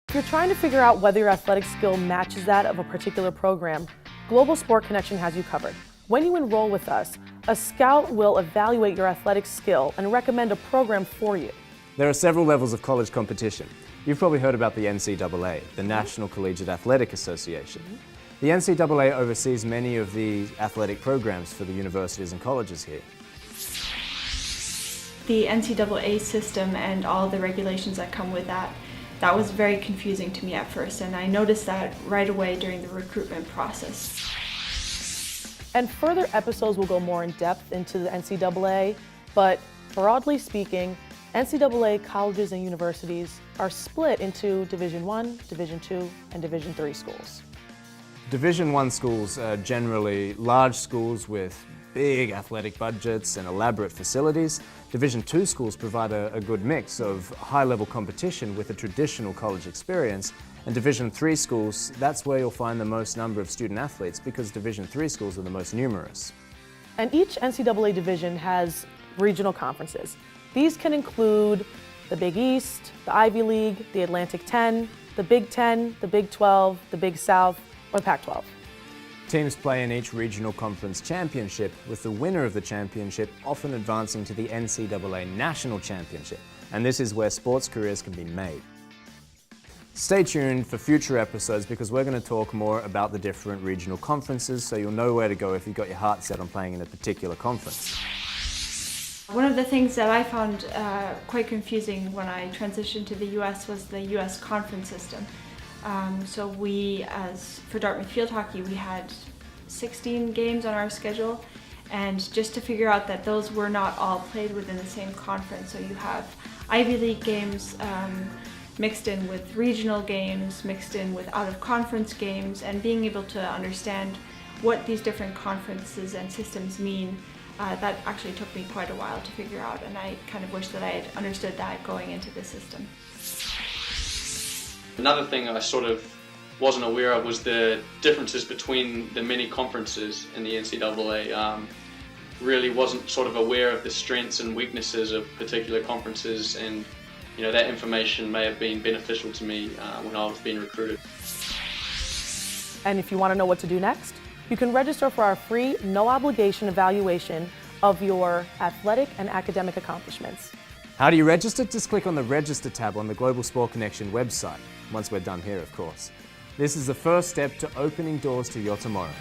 If you're trying to figure out whether your athletic skill matches that of a particular program, Global Sport Connection has you covered. When you enroll with us, a scout will evaluate your athletic skill and recommend a program for you. There are several levels of college competition. You've probably heard about the NCAA, the National Collegiate Athletic Association. The NCAA oversees many of the athletic programs for the universities and colleges here. The NCAA system and all the regulations that come with that was very confusing to me at first, and I noticed that right away during the recruitment process. And further episodes will go more in depth into the NCAA, but broadly speaking, NCAA colleges and universities are split into Division I, Division II, and Division III schools. Division I schools are generally large schools with big athletic budgets and elaborate facilities. Division II schools provide a good mix of high-level competition with a traditional college experience. And Division III schools, that's where you'll find the most number of student athletes because Division III schools are the most numerous. And each NCAA division has regional conferences. These can include the Big East, the Ivy League, the Atlantic 10, the Big 10, the Big 12, the Big South, or the Pac-12. Teams play in each regional conference championship, with the winner of the championship often advancing to the NCAA National Championship, and this is where sports careers can be made. Stay tuned for future episodes because we're going to talk more about the different regional conferences so you'll know where to go if you've got your heart set on playing in a particular conference. One of the things that I found quite confusing when I transitioned to the US was the US conference system. So for Dartmouth Field Hockey, we had 16 games on our schedule, and just to figure out that those were not all played within the same conference. So you have Ivy League games mixed in with regional games, mixed in with out-of-conference games, and being able to understand what these different conferences and systems mean, that actually took me quite a while to figure out, and I kind of wish that I had understood that going into the system. Another thing I sort of wasn't aware of was the differences between the many conferences in the NCAA. Really wasn't sort of aware of the strengths and weaknesses of particular conferences, and that information may have been beneficial to me when I was being recruited. And if you want to know what to do next, you can register for our free, no-obligation evaluation of your athletic and academic accomplishments. How do you register? Just click on the Register tab on the Global Sport Connection website, once we're done here, of course. This is the first step to opening doors to your tomorrow.